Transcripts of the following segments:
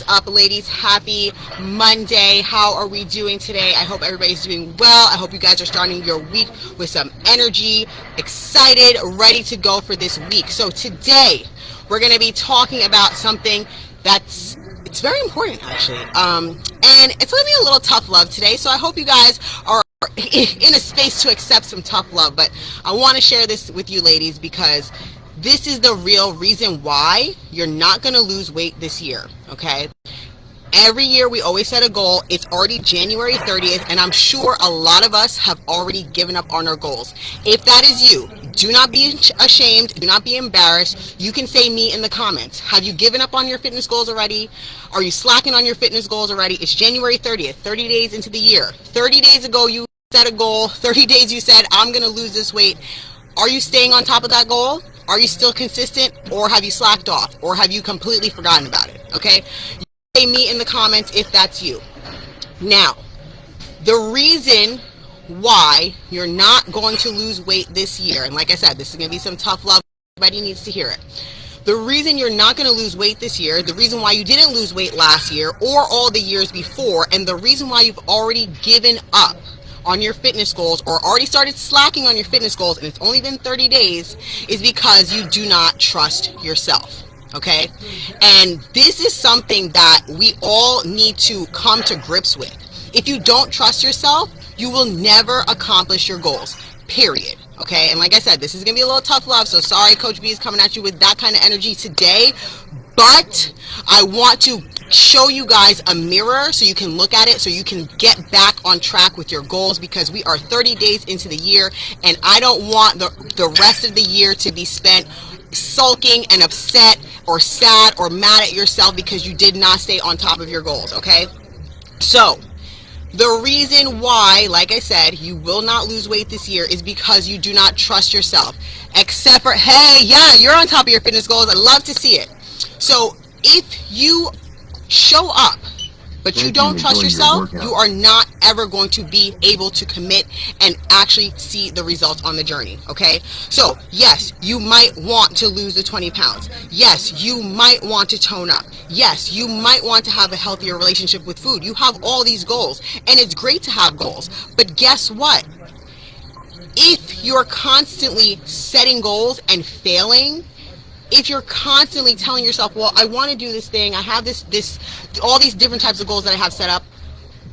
Up, ladies? Happy Monday. How are we doing today? I hope everybody's doing well. I hope you guys are starting your week with some energy, excited, ready to go for this week. So today we're going to be talking about something it's very important, actually, and it's going to be a little tough love today. So I hope you guys are in a space to accept some tough love. But I want to share this with you, ladies, because this is the real reason why you're not going to lose weight this year, okay? Every year we always set a goal. It's already January 30th, and I'm sure a lot of us have already given up on our goals. If that is you, do not be ashamed. Do not be embarrassed. You can say me in the comments. Have you given up on your fitness goals already? Are you slacking on your fitness goals already? It's January 30th, 30 days into the year. 30 days ago, you set a goal. 30 days you said, I'm going to lose this weight. Are you staying on top of that goal? Are you still consistent, or have you slacked off, or have you completely forgotten about it? Okay, you say me in the comments if that's you. Now, the reason why you're not going to lose weight this year, and like I said, this is going to be some tough love, everybody needs to hear it. The reason you're not going to lose weight this year, the reason why you didn't lose weight last year or all the years before, and the reason why you've already given up on your fitness goals or already started slacking on your fitness goals, and it's only been 30 days, is because you do not trust yourself. Okay? And this is something that we all need to come to grips with. If you don't trust yourself, you will never accomplish your goals, period. Okay? And like I said, this is going to be a little tough love, so sorry Coach B is coming at you with that kind of energy today, but I want to show you guys a mirror so you can look at it, so you can get back on track with your goals, because we are 30 days into the year, and I don't want the rest of the year to be spent sulking and upset or sad or mad at yourself because you did not stay on top of your goals. Okay? So the reason why, like I said, you will not lose weight this year is because you do not trust yourself. Except for, hey, yeah, you're on top of your fitness goals. I love to see it. So if you show up, but you don't trust yourself, you are not ever going to be able to commit and actually see the results on the journey, okay? So, yes, you might want to lose the 20 pounds. Yes, you might want to tone up. Yes, you might want to have a healthier relationship with food. You have all these goals, and it's great to have goals. But guess what? If you're constantly setting goals and failing, if you're constantly telling yourself, well, I want to do this thing, I have all these different types of goals that I have set up,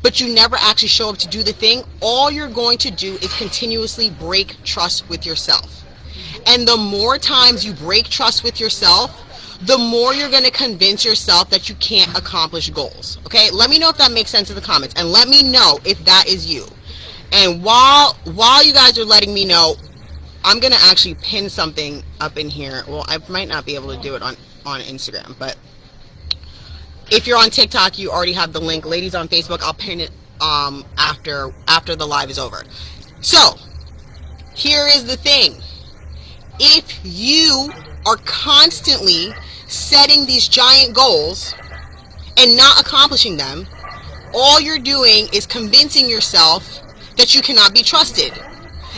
but you never actually show up to do the thing, all you're going to do is continuously break trust with yourself. And the more times you break trust with yourself, the more you're going to convince yourself that you can't accomplish goals. Okay? Let me know if that makes sense in the comments, and let me know if that is you. And while you guys are letting me know, I'm going to actually pin something up in here. Well, I might not be able to do it on Instagram, but if you're on TikTok, you already have the link. Ladies on Facebook, I'll pin it after the live is over. So, here is the thing. If you are constantly setting these giant goals and not accomplishing them, all you're doing is convincing yourself that you cannot be trusted.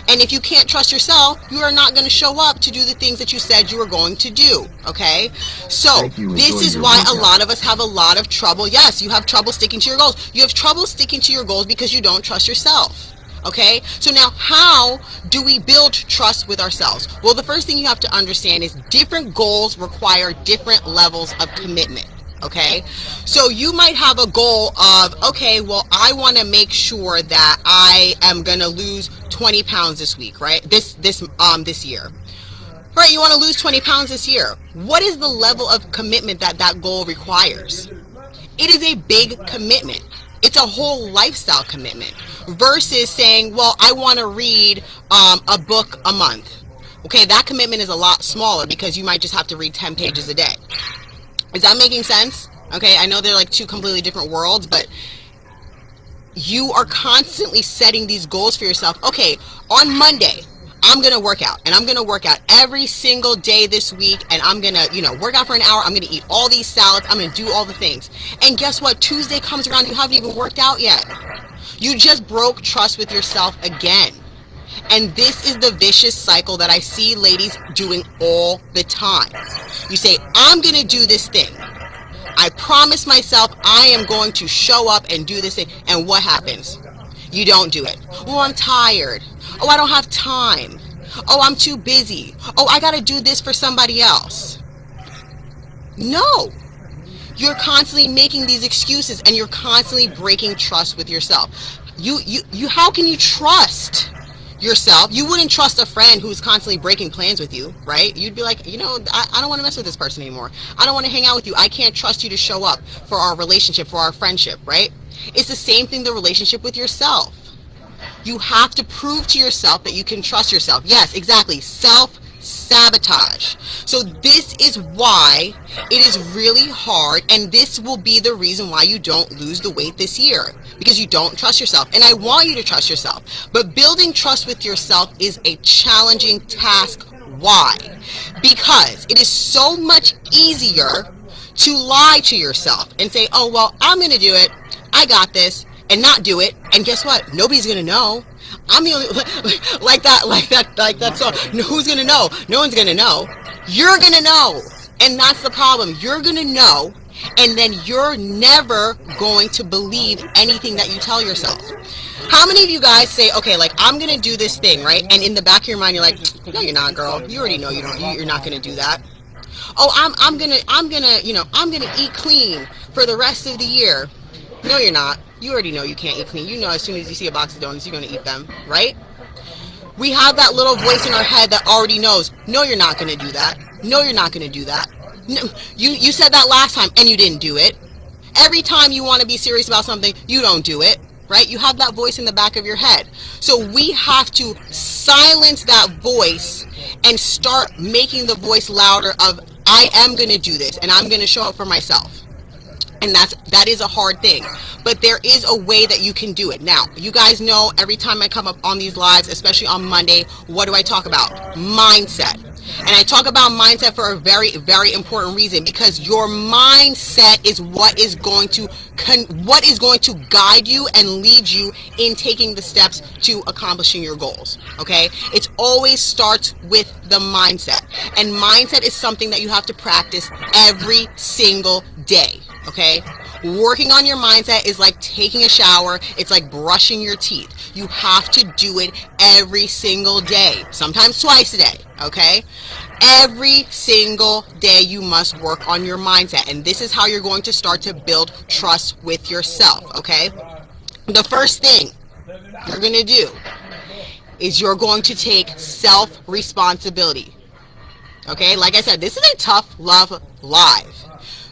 And if you can't trust yourself, you are not going to show up to do the things that you said you were going to do, okay? So, this is why a lot of us have a lot of trouble. Yes, you have trouble sticking to your goals. You have trouble sticking to your goals because you don't trust yourself, okay? So now, how do we build trust with ourselves? Well, the first thing you have to understand is different goals require different levels of commitment. Okay, so you might have a goal of, okay, well, I want to make sure that I am gonna lose 20 pounds this week, right? This year, right? You want to lose 20 pounds this year. What is the level of commitment that goal requires? It is a big commitment. It's a whole lifestyle commitment versus saying, well, I want to read a book a month. Okay, that commitment is a lot smaller because you might just have to read 10 pages a day. Is that making sense? Okay, I know they're like two completely different worlds, but you are constantly setting these goals for yourself. Okay, on Monday, I'm going to work out, and I'm going to work out every single day this week, and I'm going to, work out for an hour. I'm going to eat all these salads. I'm going to do all the things. And guess what? Tuesday comes around, you haven't even worked out yet. You just broke trust with yourself again. And this is the vicious cycle that I see ladies doing all the time. You say, I'm going to do this thing. I promise myself I am going to show up and do this thing. And what happens? You don't do it. Oh, I'm tired. Oh, I don't have time. Oh, I'm too busy. Oh, I got to do this for somebody else. No. You're constantly making these excuses and you're constantly breaking trust with yourself. How can you trust yourself? You wouldn't trust a friend who's constantly breaking plans with you, right? You'd be like, I don't want to mess with this person anymore. I don't want to hang out with you. I can't trust you to show up for our relationship, for our friendship, right? It's the same thing, the relationship with yourself. You have to prove to yourself that you can trust yourself. Yes, exactly. Self-sabotage. So this is why it is really hard, and this will be the reason why you don't lose the weight this year, because you don't trust yourself. And I want you to trust yourself. But building trust with yourself is a challenging task. Why? Because it is so much easier to lie to yourself and say, oh, well, I'm going to do it. I got this. And not do it, and guess what? Nobody's gonna know. I'm the only like that song. Who's gonna know? No one's gonna know. You're gonna know, and that's the problem. You're gonna know, and then you're never going to believe anything that you tell yourself. How many of you guys say, okay, like I'm gonna do this thing, right? And in the back of your mind, you're like, no, you're not, girl. You already know you're not gonna do that. Oh, I'm gonna eat clean for the rest of the year. No, you're not. You already know you can't eat clean. You know as soon as you see a box of donuts, you're going to eat them, right? We have that little voice in our head that already knows, no, you're not going to do that. No, you're not going to do that. No, you said that last time and you didn't do it. Every time you want to be serious about something, you don't do it, right? You have that voice in the back of your head. So we have to silence that voice and start making the voice louder of, I am going to do this and I'm going to show up for myself. And that is a hard thing, but there is a way that you can do it. Now, you guys know every time I come up on these lives, especially on Monday, what do I talk about? Mindset. And I talk about mindset for a very, very important reason, because your mindset is what is going to guide you and lead you in taking the steps to accomplishing your goals. Okay? It always starts with the mindset. And mindset is something that you have to practice every single day. Okay? Working on your mindset is like taking a shower. It's like brushing your teeth. You have to do it every single day, sometimes twice a day. Okay? Every single day you must work on your mindset, and this is how you're going to start to build trust with yourself. Okay? The first thing you're going to do is you're going to take self-responsibility. Okay? Like I said, this is a tough love live.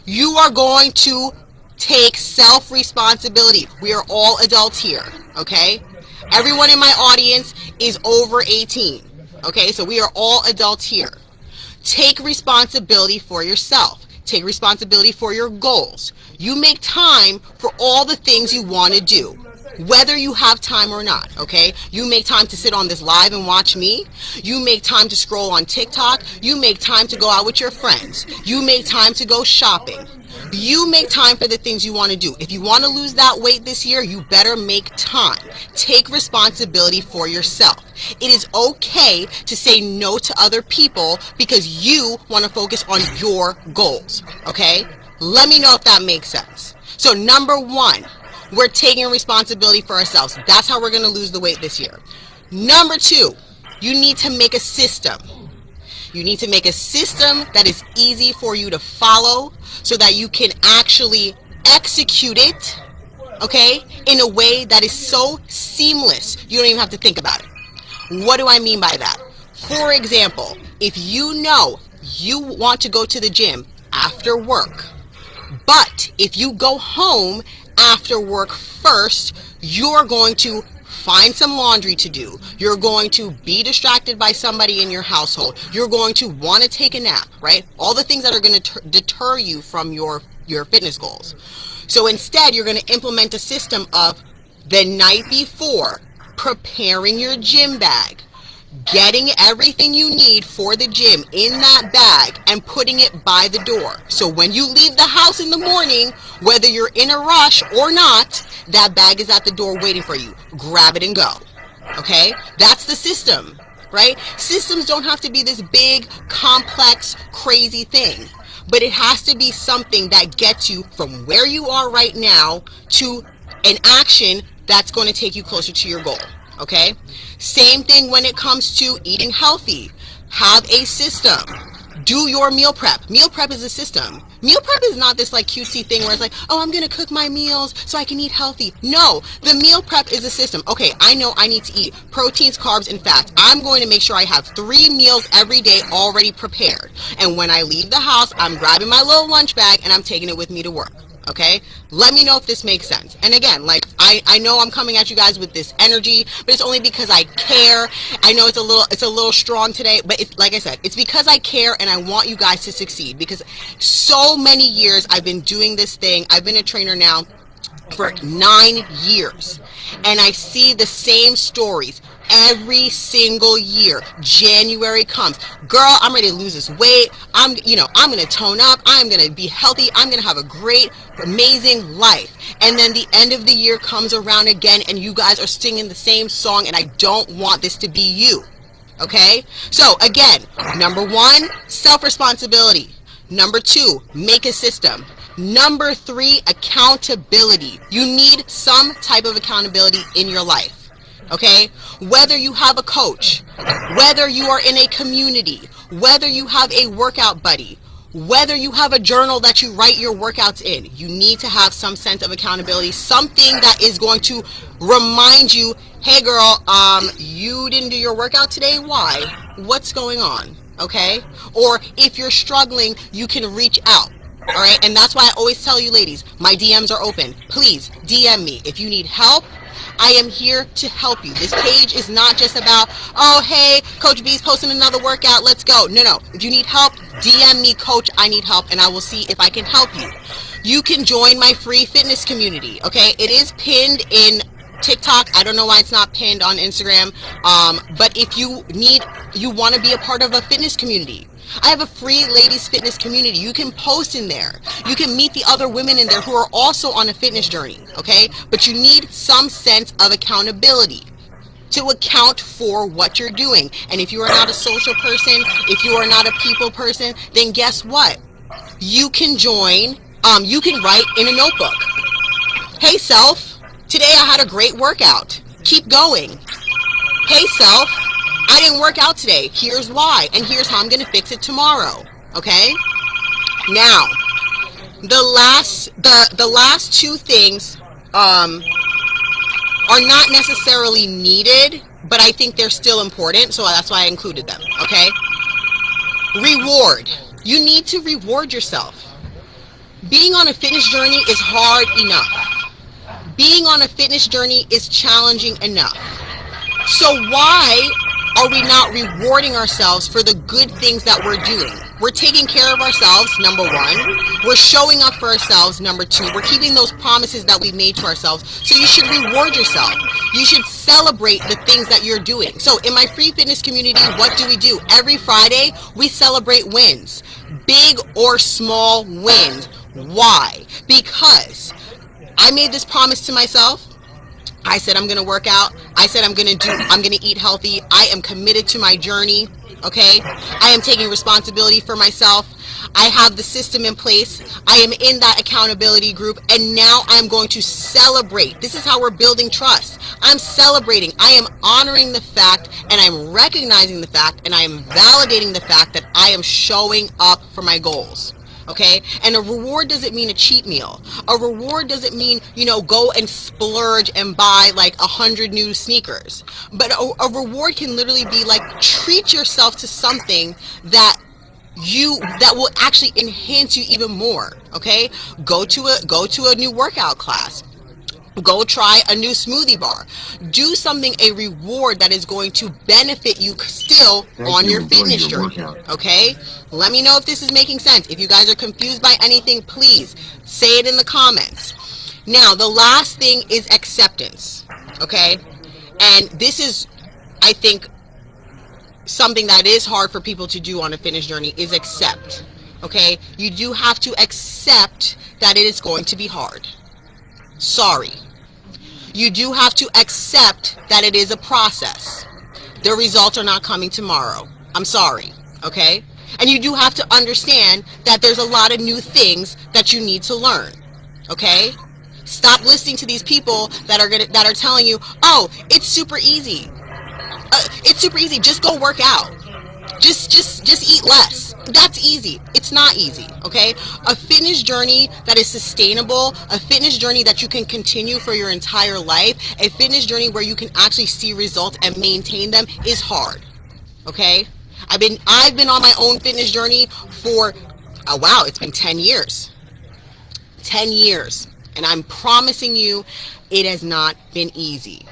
You are going to take self-responsibility. We are all adults here, okay? Everyone in my audience is over 18, okay? So we are all adults here. Take responsibility for yourself. Take responsibility for your goals. You make time for all the things you want to do, whether you have time or not, okay? You make time to sit on this live and watch me. You make time to scroll on TikTok. You make time to go out with your friends. You make time to go shopping. You make time for the things you want to do. If you want to lose that weight this year, you better make time. Take responsibility for yourself. It is okay to say no to other people because you want to focus on your goals, okay? Let me know if that makes sense. So number one, we're taking responsibility for ourselves. That's how we're going to lose the weight this year. Number two, you need to make a system. You need to make a system that is easy for you to follow so that you can actually execute it, okay, in a way that is so seamless, you don't even have to think about it. What do I mean by that? For example, if you know you want to go to the gym after work, but if you go home after work first, you're going to find some laundry to do. You're going to be distracted by somebody in your household. You're going to want to take a nap, right? All the things that are going to deter you from your fitness goals. So instead, you're going to implement a system of the night before, preparing your gym bag, getting everything you need for the gym in that bag and putting it by the door. So when you leave the house in the morning, whether you're in a rush or not, that bag is at the door waiting for you. Grab it and go. Okay? That's the system, right? Systems don't have to be this big, complex, crazy thing. but it has to be something that gets you from where you are right now to an action that's going to take you closer to your goal. Okay? Same thing when it comes to eating healthy. Have a system. Do your meal prep. Meal prep is a system. Meal prep is not this like cutesy thing where it's like, oh, I'm going to cook my meals so I can eat healthy. No, the meal prep is a system. Okay, I know I need to eat proteins, carbs, and fats. I'm going to make sure I have 3 meals every day already prepared. And when I leave the house, I'm grabbing my little lunch bag and I'm taking it with me to work. Okay, let me know if this makes sense. And again, like I know I'm coming at you guys with this energy, but it's only because I care. I know it's a little strong today, but it's like I said, it's because I care and I want you guys to succeed, because so many years I've been doing this thing. I've been a trainer now for 9 years, and I see the same stories every single year. January comes, girl, I'm ready to lose this weight. I'm going to tone up. I'm going to be healthy. I'm going to have a great, amazing life. And then the end of the year comes around again, and you guys are singing the same song, and I don't want this to be you. Okay? So again, number 1, self-responsibility. Number 2, make a system. Number 3, accountability. You need some type of accountability in your life. Okay? Whether you have a coach, whether you are in a community, whether you have a workout buddy, whether you have a journal that you write your workouts in, you need to have some sense of accountability, something that is going to remind you, hey girl, you didn't do your workout today. Why? What's going on? Okay? Or if you're struggling, you can reach out. All right? And that's why I always tell you ladies, my DMs are open. Please DM me if you need help. I am here to help you. This page is not just about, oh, hey, Coach B's posting another workout. Let's go. No. If you need help, DM me, Coach, I need help, and I will see if I can help you. You can join my free fitness community, okay? It is pinned in TikTok. I don't know why it's not pinned on Instagram. But if you want to be a part of a fitness community, I have a free ladies fitness community. You can post in there. You can meet the other women in there who are also on a fitness journey, okay? But you need some sense of accountability to account for what you're doing. And if you are not a social person, if you are not a people person, then guess what? You can join, you can write in a notebook. Hey self, today I had a great workout. Keep going. Hey self, I didn't work out today. Here's why, and here's how I'm going to fix it tomorrow. Okay? Now, the last 2 things are not necessarily needed, but I think they're still important, so that's why I included them. Okay? Reward. You need to reward yourself. Being on a fitness journey is hard enough. Being on a fitness journey is challenging enough. So why are we not rewarding ourselves for the good things that we're doing? We're taking care of ourselves, number 1. We're showing up for ourselves, number 2. We're keeping those promises that we made to ourselves. So you should reward yourself. You should celebrate the things that you're doing. So in my free fitness community, what do? Every Friday, we celebrate wins. Big or small wins. Why? Because I made this promise to myself. I said I'm going to work out. I said I'm going to eat healthy. I am committed to my journey, okay? I am taking responsibility for myself. I have the system in place. I am in that accountability group, and now I'm going to celebrate. This is how we're building trust. I'm celebrating. I am honoring the fact, and I'm recognizing the fact, and I am validating the fact that I am showing up for my goals. Okay? And a reward doesn't mean a cheat meal. A reward doesn't mean, go and splurge and buy like 100 new sneakers. But a reward can literally be like, treat yourself to something that will actually enhance you even more. Okay? Go to a new workout class. Go try a new smoothie bar. Do something, a reward that is going to benefit you still on your fitness journey. Okay? Let me know if this is making sense. If you guys are confused by anything, please say it in the comments. Now, the last thing is acceptance. Okay? And this is, I think, something that is hard for people to do on a fitness journey is accept. Okay? You do have to accept that it is going to be hard. Sorry. You do have to accept that it is a process. The results are not coming tomorrow. I'm sorry, okay? And you do have to understand that there's a lot of new things that you need to learn. Okay? Stop listening to these people that are telling you, "Oh, it's super easy. It's super easy. Just go work out. Just eat less." That's easy. It's not easy, okay? A fitness journey that is sustainable, a fitness journey that you can continue for your entire life, a fitness journey where you can actually see results and maintain them is hard, okay? I've been on my own fitness journey for, wow, it's been 10 years. 10 years. And I'm promising you, it has not been easy.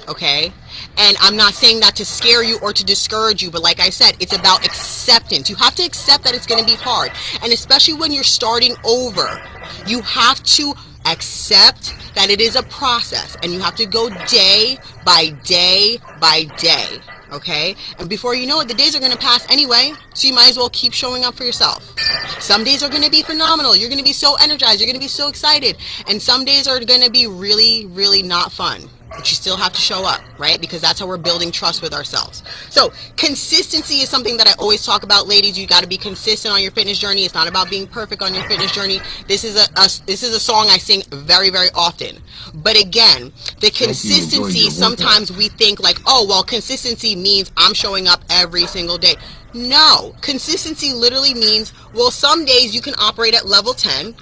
Okay? And I'm not saying that to scare you or to discourage you, but like I said, it's about acceptance. You have to accept that it's going to be hard. And especially when you're starting over, you have to accept that it is a process and you have to go day by day by day. Okay? And before you know it, the days are going to pass anyway, so you might as well keep showing up for yourself. Some days are going to be phenomenal. You're going to be so energized. You're going to be so excited. And some days are going to be really, really not fun. But you still have to show up, right? Because that's how we're building trust with ourselves. So consistency is something that I always talk about, ladies. You got to be consistent on your fitness journey. It's not about being perfect on your fitness journey. This is a song I sing very, very often. But again, the consistency, sometimes we think like, oh, well, consistency means I'm showing up every single day. No, consistency literally means, well, some days you can operate at level 10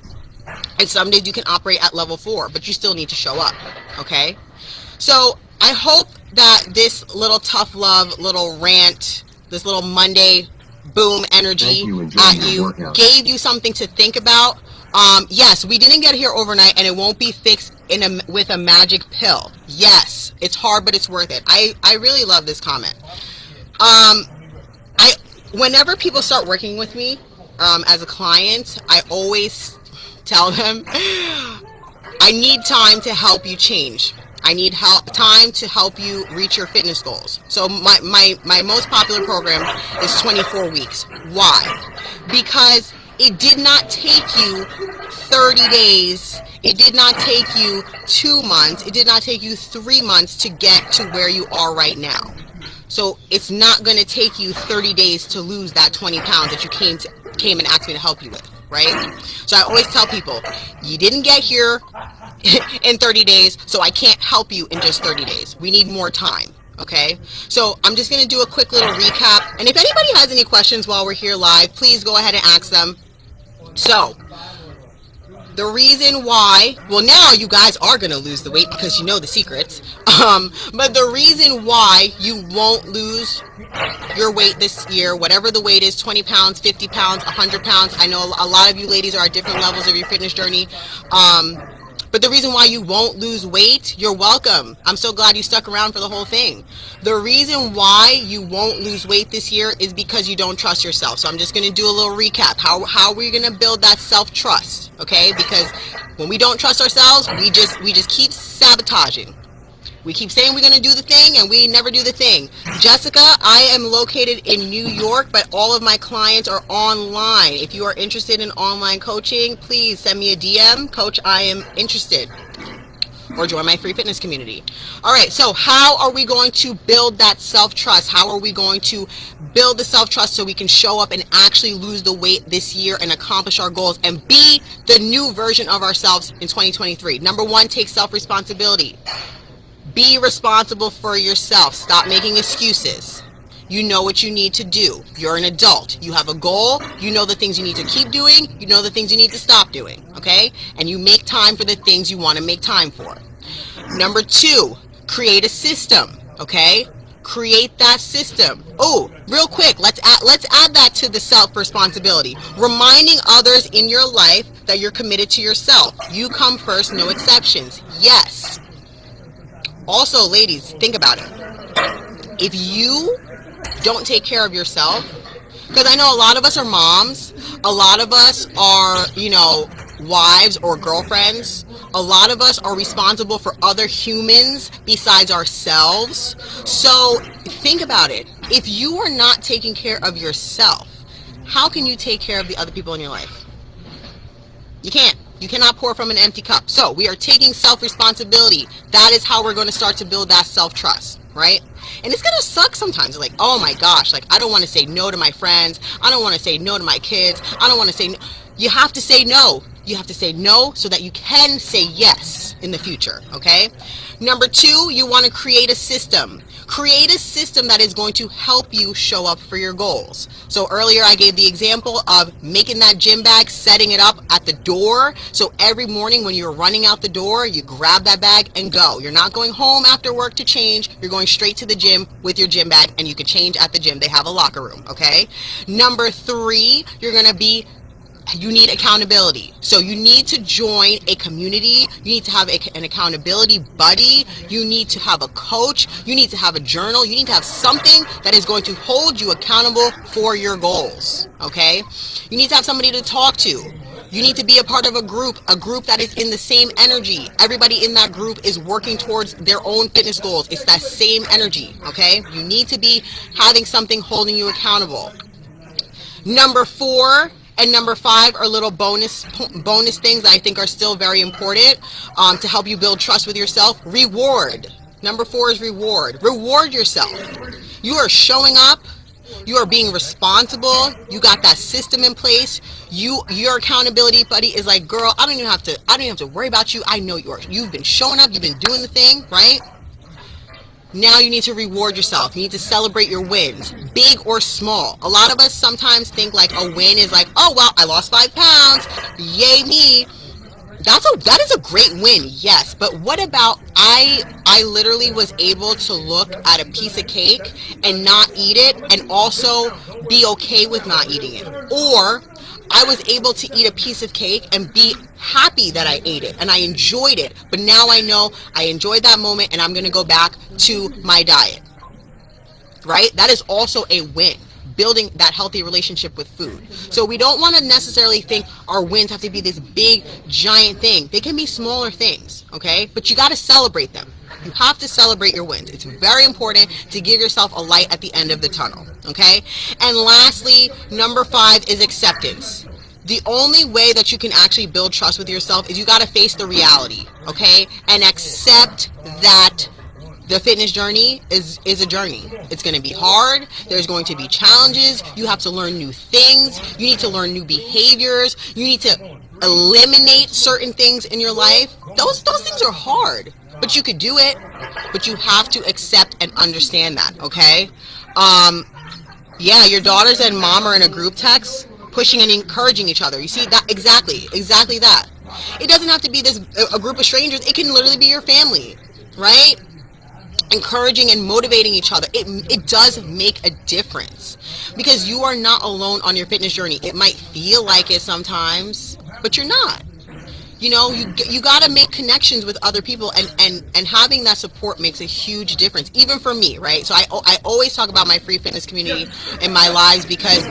and some days you can operate at level 4, but you still need to show up, okay? So I hope that this little tough love, little rant, this little Monday boom energy at you gave you something to think about. Yes, we didn't get here overnight and it won't be fixed with a magic pill. Yes, it's hard, but it's worth it. I really love this comment. Whenever people start working with me as a client, I always tell them, I need time to help you change. I need time to help you reach your fitness goals. So my most popular program is 24 weeks. Why? Because it did not take you 30 days. It did not take you 2 months. It did not take you 3 months to get to where you are right now. So it's not going to take you 30 days to lose that 20 pounds that you came and asked me to help you with, right? So I always tell people, you didn't get here in 30 days, so I can't help you in just 30 days. We need more time, okay? So I'm just going to do a quick little recap. And if anybody has any questions while we're here live, please go ahead and ask them. So the reason why, well, now you guys are going to lose the weight because you know the secrets. But the reason why you won't lose your weight this year, whatever the weight is, 20 pounds, 50 pounds, 100 pounds. I know a lot of you ladies are at different levels of your fitness journey. But the reason why you won't lose weight, you're welcome. I'm so glad you stuck around for the whole thing. The reason why you won't lose weight this year is because you don't trust yourself. So I'm just going to do a little recap. How are we going to build that self-trust? Okay? Because when we don't trust ourselves, we just keep sabotaging. We keep saying we're going to do the thing and we never do the thing. Jessica, I am located in New York, but all of my clients are online. If you are interested in online coaching, please send me a DM. Coach, I am interested. Or join my free fitness community. All right, so how are we going to build that self-trust? How are we going to build the self-trust so we can show up and actually lose the weight this year and accomplish our goals and be the new version of ourselves in 2023? Number one, take self-responsibility. Be responsible for yourself. Stop making excuses. You know what you need to do. You're an adult. You have a goal. You know the things you need to keep doing. You know the things you need to stop doing. Okay? And you make time for the things you want to make time for. Number two, create a system. Okay? Create that system. Oh, real quick, let's add that to the self-responsibility. Reminding others in your life that you're committed to yourself. You come first, no exceptions. Yes. Also, ladies, think about it. If you don't take care of yourself, because I know a lot of us are moms, a lot of us are, wives or girlfriends, a lot of us are responsible for other humans besides ourselves. So think about it. If you are not taking care of yourself, how can you take care of the other people in your life? You can't. You cannot pour from an empty cup. So we are taking self-responsibility. That is how we're going to start to build that self-trust, right? And it's gonna suck sometimes. Like, oh my gosh, like I don't want to say no to my friends. I don't want to say no to my kids. I don't want to say no. You have to say no. You have to say no so that you can say yes in the future, okay? Number 2, you want to create a system. Create a system that is going to help you show up for your goals. So earlier I gave the example of making that gym bag, setting it up at the door. So every morning when you're running out the door, you grab that bag and go. You're not going home after work to change. You're going straight to the gym with your gym bag, and you can change at the gym. They have a locker room, okay? Number 3, you need accountability. So you need to join a community. You need to have an accountability buddy. You need to have a coach. You need to have a journal. You need to have something that is going to hold you accountable for your goals. Okay? You need to have somebody to talk to. You need to be a part of a group that is in the same energy. Everybody in that group is working towards their own fitness goals. It's that same energy. Okay? You need to be having something holding you accountable. Number 4 and number 5 are little bonus things that I think are still very important to help you build trust with yourself. Reward. Number 4 is reward. Reward yourself. You are showing up. You are being responsible. You got that system in place. Your accountability buddy is like, girl, I don't even have to worry about you. I know you've been showing up. You've been doing the thing, right? Now you need to reward yourself. You need to celebrate your wins, big or small. A lot of us sometimes think like a win is like, oh, well, I lost 5 pounds. Yay me. That is a great win, yes. But what about I literally was able to look at a piece of cake and not eat it, and also be okay with not eating it. Or I was able to eat a piece of cake and be happy that I ate it and I enjoyed it. But now I know I enjoyed that moment and I'm going to go back to my diet. Right? That is also a win. Building that healthy relationship with food. So we don't want to necessarily think our wins have to be this big, giant thing. They can be smaller things, okay? But you got to celebrate them. You have to celebrate your wins. It's very important to give yourself a light at the end of the tunnel, okay? And lastly, number 5 is acceptance. The only way that you can actually build trust with yourself is you got to face the reality, okay? And accept that the fitness journey is a journey. It's going to be hard. There's going to be challenges. You have to learn new things. You need to learn new behaviors. You need to eliminate certain things in your life. Those things are hard, but you could do it. But you have to accept and understand that, okay? Yeah, your daughters and mom are in a group text, pushing and encouraging each other. You see that? Exactly that. It doesn't have to be a group of strangers. It can literally be your family, right? Encouraging and motivating each other. It does make a difference because you are not alone on your fitness journey. It might feel like it sometimes, but you're not. You know, you got to make connections with other people, and having that support makes a huge difference, even for me, right? So I always talk about my free fitness community in my lives because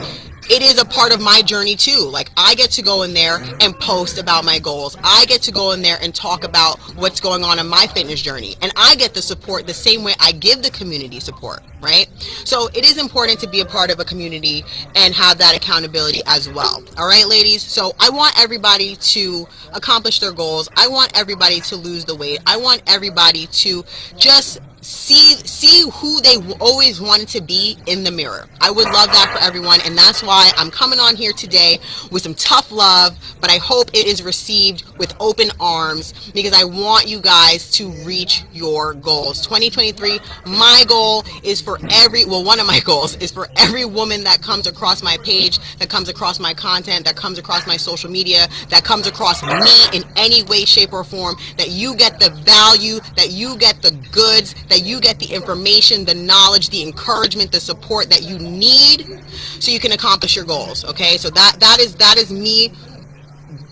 it is a part of my journey too. Like, I get to go in there and post about my goals. I get to go in there and talk about what's going on in my fitness journey. And I get the support the same way I give the community support, right? So it is important to be a part of a community and have that accountability as well. All right, ladies? So I want everybody to accomplish their goals. I want everybody to lose the weight. I want everybody to just see who they always wanted to be in the mirror. I would love that for everyone, and that's why I'm coming on here today with some tough love, but I hope it is received with open arms because I want you guys to reach your goals. 2023, my goal is for one of my goals is for every woman that comes across my page, that comes across my content, that comes across my social media, that comes across me in any way, shape, or form, that you get the value, that you get the goods, that you get the information, the knowledge, the encouragement, the support that you need so you can accomplish your goals. Okay, so that is me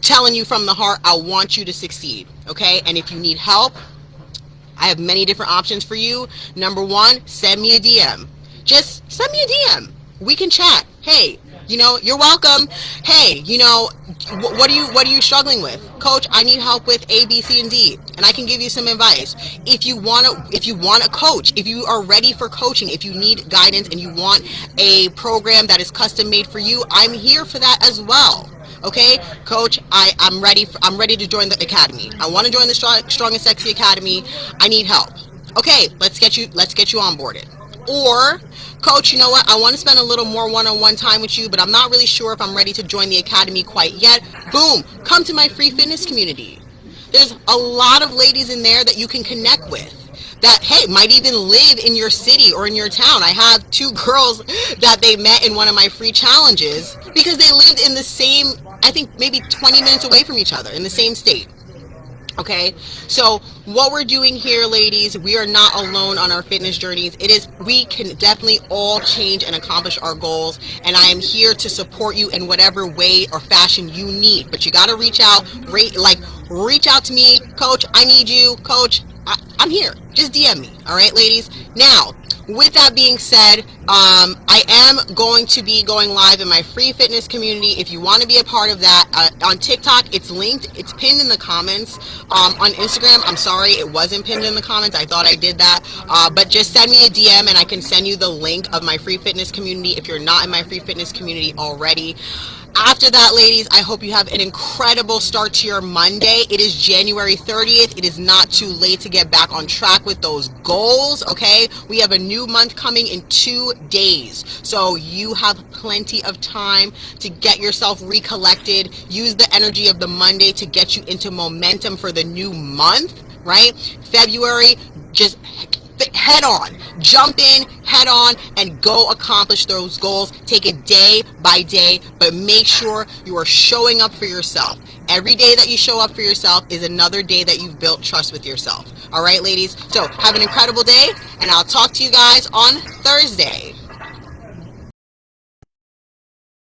telling you from the heart, I want you to succeed. Okay, and if you need help, I have many different options for you. Number 1, send me a DM. Just send me a DM. We can chat. Hey, you know, you're welcome. Hey, you know, what are you struggling with? Coach, I need help with A, B, C, and D. And I can give you some advice. If you want a coach, if you are ready for coaching, if you need guidance and you want a program that is custom made for you, I'm here for that as well. Okay, Coach, I'm ready to join the academy. I want to join the Strong and Sexy Academy. I need help. Okay, let's get you onboarded. Or, coach, you know what? I want to spend a little more one-on-one time with you, but I'm not really sure if I'm ready to join the academy quite yet. Boom, come to my free fitness community. There's a lot of ladies in there that you can connect with that, hey, might even live in your city or in your town. I have two girls that they met in one of my free challenges because they lived in the same, I think maybe 20 minutes away from each other in the same state. Okay, so what we're doing here, ladies, we are not alone on our fitness journeys. We can definitely all change and accomplish our goals, and I am here to support you in whatever way or fashion you need. But you got to reach out, reach out to me, coach. I need you, coach. I'm here. Just DM me. All right, ladies. Now, with that being said, I am going to be going live in my free fitness community. If you want to be a part of that, on TikTok, it's linked. It's pinned in the comments. On Instagram, I'm sorry, it wasn't pinned in the comments. I thought I did that. But just send me a DM and I can send you the link of my free fitness community if you're not in my free fitness community already. After that, ladies, I hope you have an incredible start to your Monday. It is January 30th. It is not too late to get back on track with those goals, okay? We have a new month coming in 2 days. So you have plenty of time to get yourself recollected. Use the energy of the Monday to get you into momentum for the new month, right? February, just head on, jump in, head on, and go accomplish those goals. Take it day by day, but make sure you are showing up for yourself. Every day that you show up for yourself is another day that you've built trust with yourself. All right, ladies? So have an incredible day, and I'll talk to you guys on Thursday.